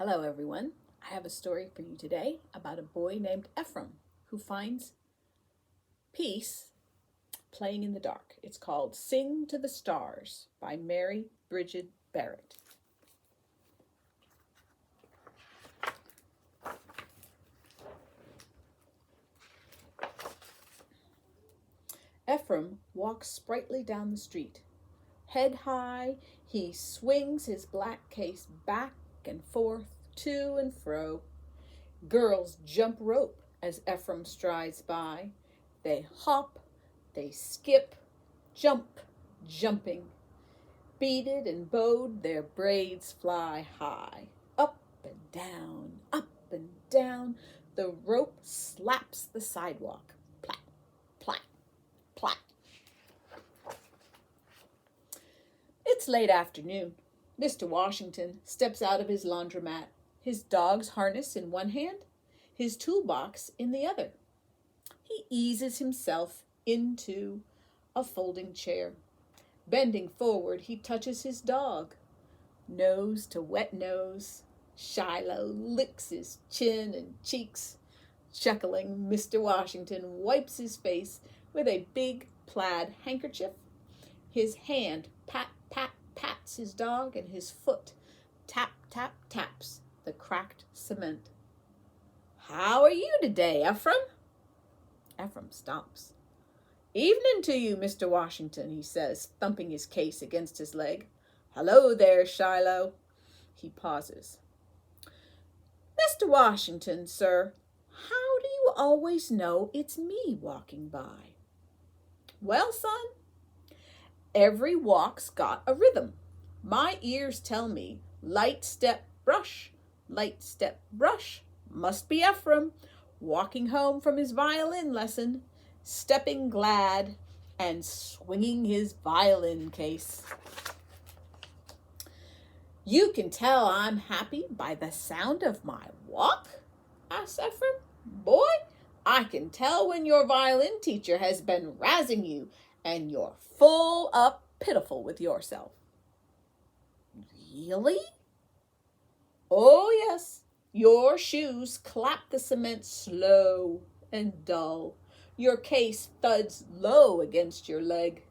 Hello, everyone. I have a story for you today about a boy named Ephraim who finds peace playing in the dark. It's called Sing to the Stars by Mary Bridget Barrett. Ephraim walks sprightly down the street. Head high, he swings his black case back and forth, to and fro. Girls jump rope as Ephraim strides by. They hop, they skip, jump, jumping. Beaded and bowed, their braids fly high. Up and down, up and down. The rope slaps the sidewalk. Plat, plat, plat. It's late afternoon. Mr. Washington steps out of his laundromat, his dog's harness in one hand, his toolbox in the other. He eases himself into a folding chair. Bending forward, he touches his dog. Nose to wet nose, Shiloh licks his chin and cheeks. Chuckling, Mr. Washington wipes his face with a big plaid handkerchief. His hand pats his dog, and his foot taps the cracked cement. "How are you today, Ephraim?" Ephraim stops. "Evening to you, Mr. Washington," he says, thumping his case against his leg. "Hello there, Shiloh." He pauses. "Mr. Washington, sir, how do you always know it's me walking by?" "Well, son, every walk's got a rhythm. My ears tell me light step brush, must be Ephraim, walking home from his violin lesson, stepping glad and swinging his violin case." "You can tell I'm happy by the sound of my walk?" asks Ephraim. "Boy, I can tell when your violin teacher has been razzing you and you're full up pitiful with yourself." "Really?" "Oh, yes. Your shoes clap the cement slow and dull. Your case thuds low against your leg.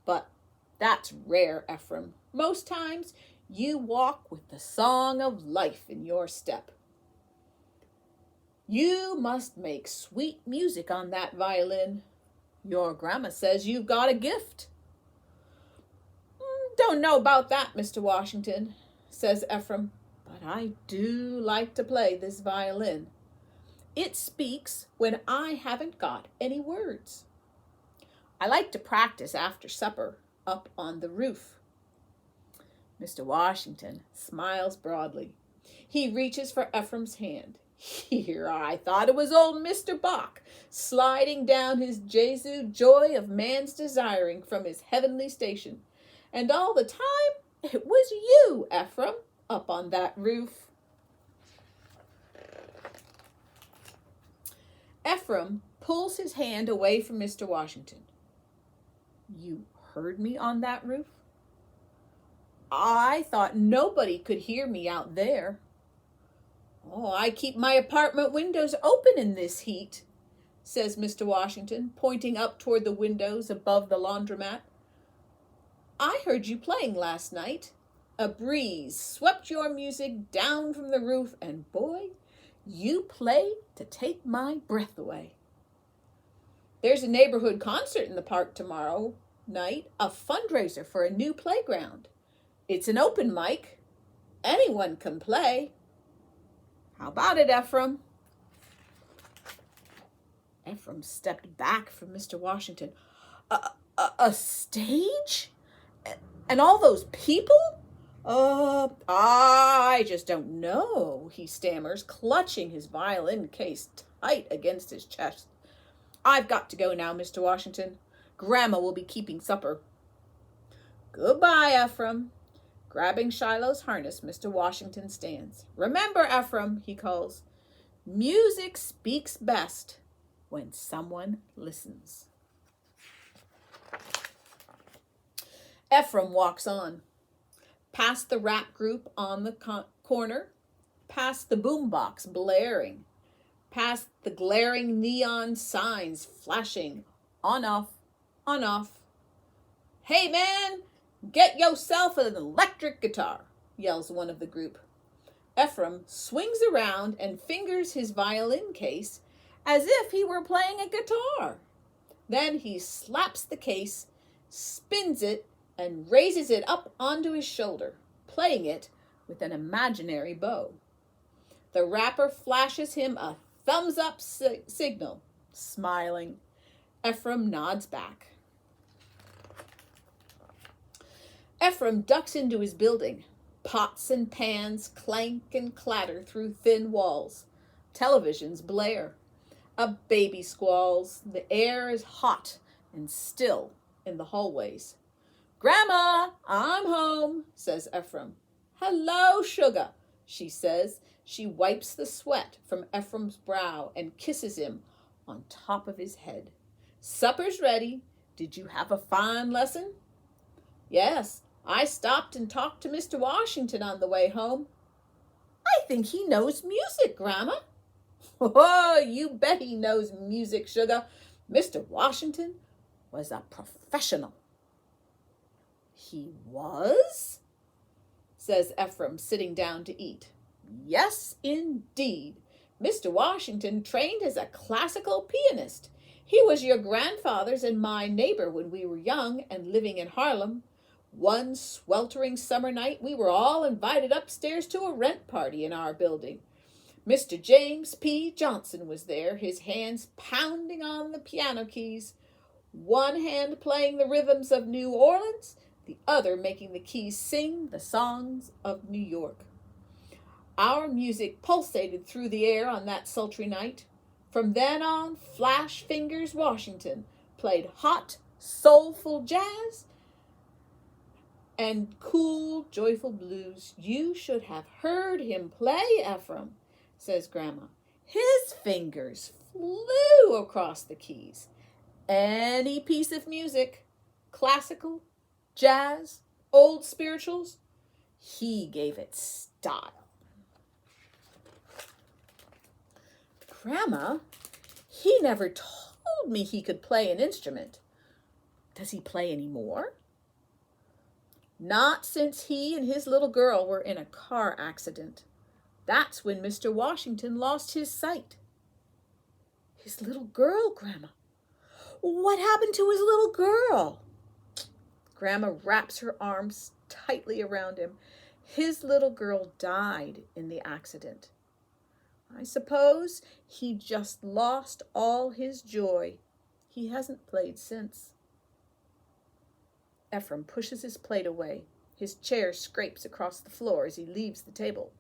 But that's rare, Ephraim. Most times you walk with the song of life in your step. You must make sweet music on that violin. Your grandma says you've got a gift." "Don't know about that, Mr. Washington," says Ephraim, "but I do like to play this violin. It speaks when I haven't got any words. I like to practice after supper up on the roof." Mr. Washington smiles broadly. He reaches for Ephraim's hand. "Here, I thought it was old Mr. Bach sliding down his Jesu joy of man's desiring from his heavenly station. And all the time, it was you, Ephraim, up on that roof." Ephraim pulls his hand away from Mr. Washington. "You heard me on that roof?" "I thought nobody could hear me out there." "Oh, I keep my apartment windows open in this heat," says Mr. Washington, pointing up toward the windows above the laundromat. "I heard you playing last night. A breeze swept your music down from the roof, and boy, you play to take my breath away." "There's a neighborhood concert in the park tomorrow night, a fundraiser for a new playground. It's an open mic. Anyone can play. How about it, Ephraim?" Ephraim stepped back from Mr. Washington. A stage? And all those people? I just don't know," he stammers, clutching his violin case tight against his chest. "I've got to go now, Mr. Washington. Grandma will be keeping supper." "Goodbye, Ephraim." Grabbing Shiloh's harness, Mr. Washington stands. "Remember, Ephraim," he calls, "music speaks best when someone listens." Ephraim walks on, past the rap group on the corner, past the boombox blaring, past the glaring neon signs flashing, on off, on off. "Hey man, get yourself an electric guitar," yells one of the group. Ephraim swings around and fingers his violin case as if he were playing a guitar. Then he slaps the case, spins it, and raises it up onto his shoulder, playing it with an imaginary bow. The rapper flashes him a thumbs-up signal, smiling. Ephraim nods back. Ephraim ducks into his building. Pots and pans clank and clatter through thin walls. Televisions blare. A baby squalls. The air is hot and still in the hallways. "Grandma, I'm home," says Ephraim. "Hello, sugar," she says. She wipes the sweat from Ephraim's brow and kisses him on top of his head. "Supper's ready. Did you have a fine lesson?" "Yes, I stopped and talked to Mr. Washington on the way home." "I think he knows music, Grandma." "Oh, you bet he knows music, sugar. Mr. Washington was a professional." "He was?" says Ephraim, sitting down to eat. "Yes, indeed. Mr. Washington trained as a classical pianist. He was your grandfather's and my neighbor when we were young and living in Harlem. One sweltering summer night, we were all invited upstairs to a rent party in our building. Mr. James P. Johnson was there, his hands pounding on the piano keys, one hand playing the rhythms of New Orleans, the other making the keys sing the songs of New York. Our music pulsated through the air on that sultry night. From then on, Flash Fingers Washington played hot, soulful jazz and cool, joyful blues. You should have heard him play, Ephraim," says Grandma. "His fingers flew across the keys. Any piece of music, classical, jazz, old spirituals, he gave it style." "Grandma, he never told me he could play an instrument. Does he play any more?" "Not since he and his little girl were in a car accident. That's when Mr. Washington lost his sight." "His little girl, Grandma? What happened to his little girl?" Grandma wraps her arms tightly around him. "His little girl died in the accident. I suppose he just lost all his joy. He hasn't played since." Ephraim pushes his plate away. His chair scrapes across the floor as he leaves the table.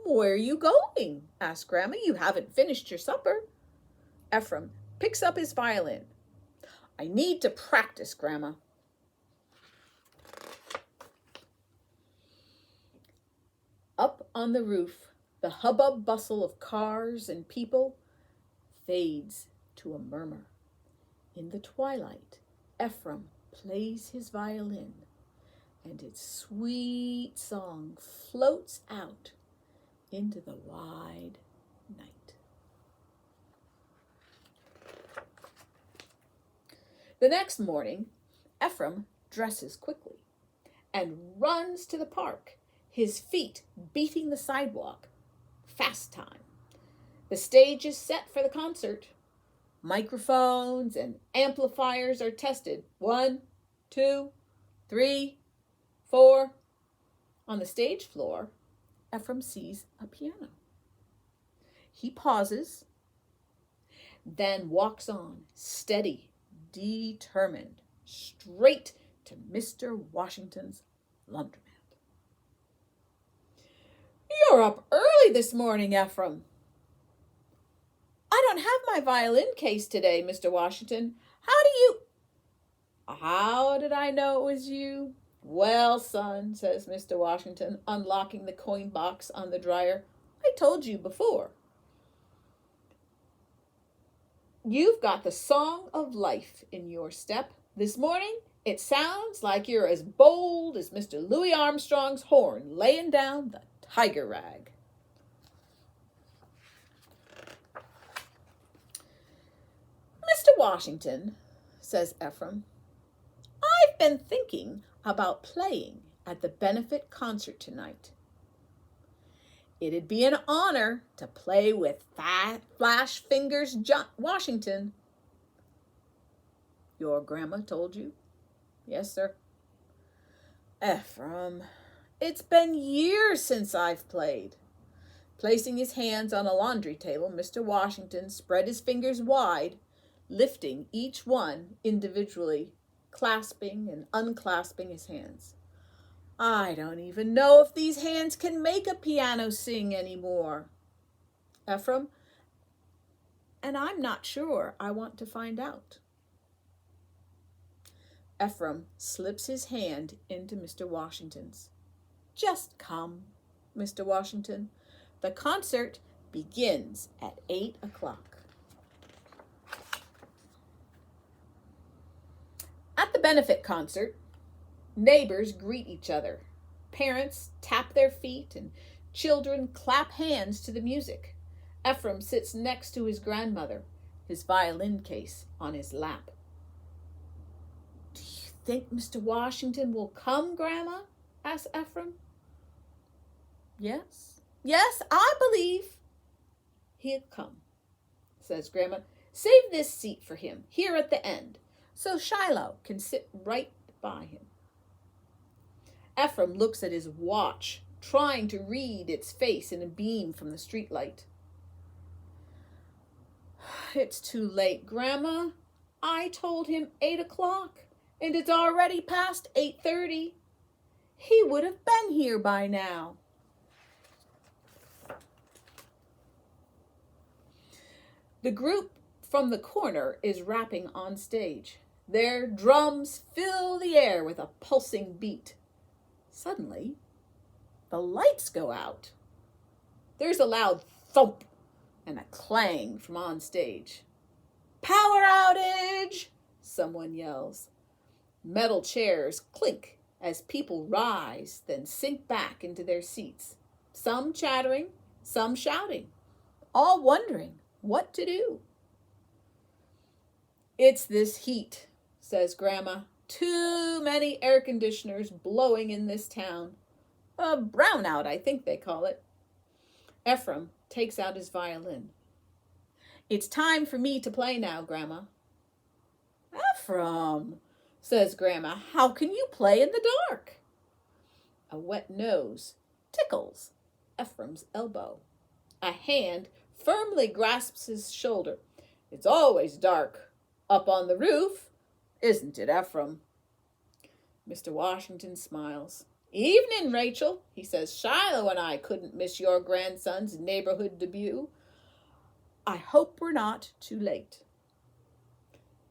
"Where are you going?" asks Grandma. "You haven't finished your supper." Ephraim picks up his violin. "I need to practice, Grandma." Up on the roof, the hubbub bustle of cars and people fades to a murmur. In the twilight, Ephraim plays his violin, and its sweet song floats out into the wide night. The next morning, Ephraim dresses quickly and runs to the park, his feet beating the sidewalk. Fast time. The stage is set for the concert. Microphones and amplifiers are tested. 1, 2, 3, 4. On the stage floor, Ephraim sees a piano. He pauses, then walks on, steady, determined, straight to Mr. Washington's laundromat. "You're up early this morning, Ephraim." "I don't have my violin case today, Mr. Washington. How did I know it was you?" "Well, son," says Mr. Washington, unlocking the coin box on the dryer, "I told you before. You've got the song of life in your step. This morning, it sounds like you're as bold as Mr. Louis Armstrong's horn laying down the tiger rag." Mr. Washington, says Ephraim, I've been thinking about playing at the benefit concert tonight. It'd be an honor to play with Flash Fingers Washington. Your grandma told you? Yes, sir. Ephraim, it's been years since I've played. Placing his hands on a laundry table, Mr. Washington spread his fingers wide, lifting each one individually, clasping and unclasping his hands. I don't even know if these hands can make a piano sing anymore. Ephraim, and I'm not sure I want to find out. Ephraim slips his hand into Mr. Washington's. Just come, Mr. Washington. The concert begins at 8 o'clock. At the benefit concert, neighbors greet each other. Parents tap their feet and children clap hands to the music. Ephraim sits next to his grandmother, his violin case on his lap. Do you think Mr. Washington will come, Grandma? Asks Ephraim. Yes, I believe he'll come, says Grandma. Save this seat for him, here at the end, so Shiloh can sit right by him. Ephraim looks at his watch, trying to read its face in a beam from the streetlight. It's too late, Grandma. I told him 8 o'clock, and it's already past 8:30. He would have been here by now. The group from the corner is rapping on stage. Their drums fill the air with a pulsing beat. Suddenly, the lights go out. There's a loud thump and a clang from on stage. Power outage! Someone yells. Metal chairs clink as people rise, then sink back into their seats. Some chattering, some shouting, all wondering what to do. It's this heat, says Grandma. Too many air conditioners blowing in this town. A brownout, I think they call it. Ephraim takes out his violin. It's time for me to play now, Grandma. Ephraim, says Grandma, how can you play in the dark? A wet nose tickles Ephraim's elbow. A hand firmly grasps his shoulder. It's always dark up on the roof, isn't it, Ephraim? Mr. Washington smiles. Evening, Rachel, he says. Shiloh and I couldn't miss your grandson's neighborhood debut. I hope we're not too late.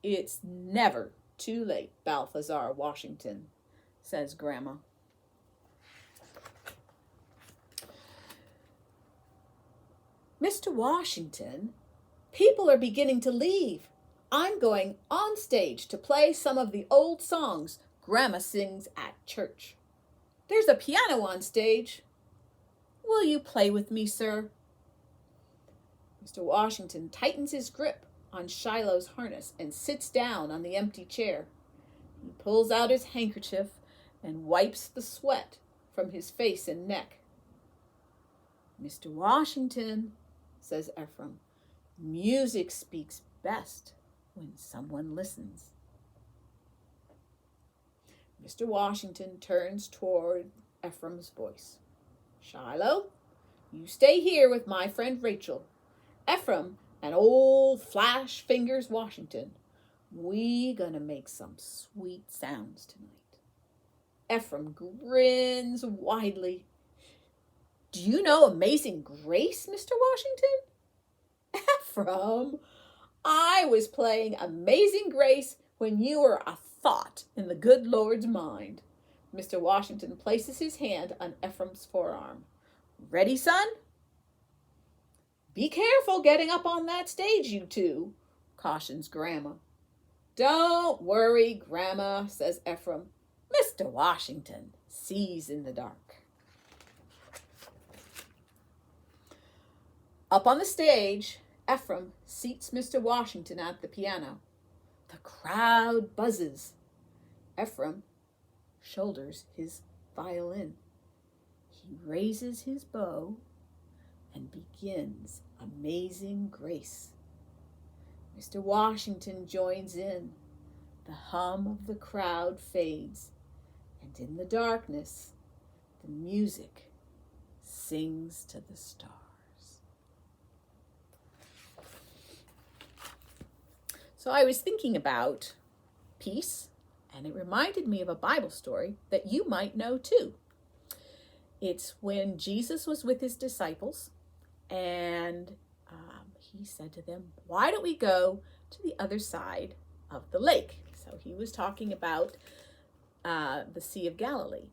It's never too late, Balthazar Washington, says Grandma. Mr. Washington, people are beginning to leave. I'm going on stage to play some of the old songs Grandma sings at church. There's a piano on stage. Will you play with me, sir? Mr. Washington tightens his grip on Shiloh's harness and sits down on the empty chair. He pulls out his handkerchief and wipes the sweat from his face and neck. Mr. Washington, says Ephraim, music speaks best when someone listens. Mr. Washington turns toward Ephraim's voice. Shiloh, you stay here with my friend Rachel. Ephraim and old Flash Fingers Washington, we gonna make some sweet sounds tonight. Ephraim grins widely. Do you know Amazing Grace, Mr. Washington? Ephraim, I was playing Amazing Grace when you were a thought in the good Lord's mind. Mr. Washington places his hand on Ephraim's forearm. Ready, son? Be careful getting up on that stage, you two, cautions Grandma. Don't worry, Grandma, says Ephraim. Mr. Washington sees in the dark. Up on the stage, Ephraim seats Mr. Washington at the piano. The crowd buzzes. Ephraim shoulders his violin. He raises his bow and begins Amazing Grace. Mr. Washington joins in. The hum of the crowd fades, and in the darkness, the music sings to the stars. So I was thinking about peace, and it reminded me of a Bible story that you might know too. It's when Jesus was with his disciples, and he said to them, "Why don't we go to the other side of the lake?" So he was talking about the Sea of Galilee.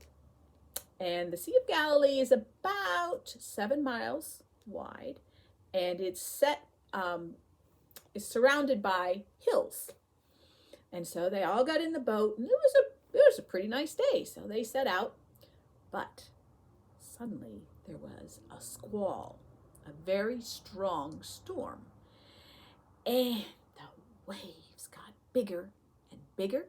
And the Sea of Galilee is about 7 miles wide, and it's surrounded by hills. And so they all got in the boat, and it was a pretty nice day. So they set out, but suddenly there was a squall, a very strong storm, and the waves got bigger and bigger,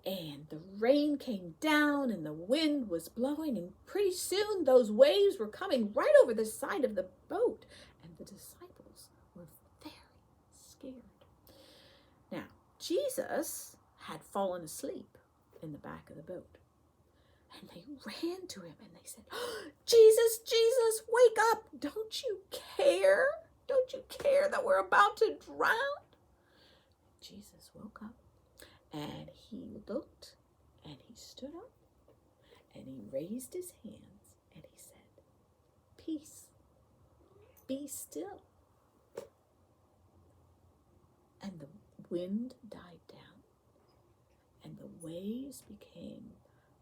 and the rain came down and the wind was blowing, and pretty soon those waves were coming right over the side of the boat, and the disciples were very scared. Now, Jesus had fallen asleep in the back of the boat, and they ran to him and they said, "Jesus, Jesus, wake up! Don't you care? Don't you care that we're about to drown?" Jesus woke up, and he looked, and he stood up, and he raised his hands, and he said, "Peace, be still." And the wind died down, and the waves became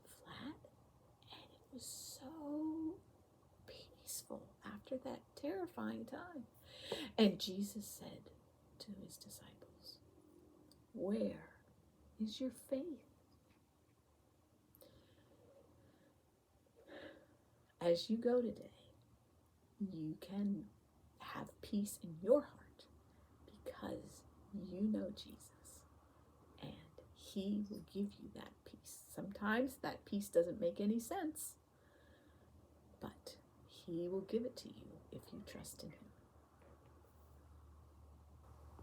flat, and it was so peaceful after that terrifying time. And Jesus said to his disciples, "Where is your faith?" As you go today, you can have peace in your heart because you know Jesus, and he will give you that peace. Sometimes that peace doesn't make any sense, but he will give it to you if you trust in him.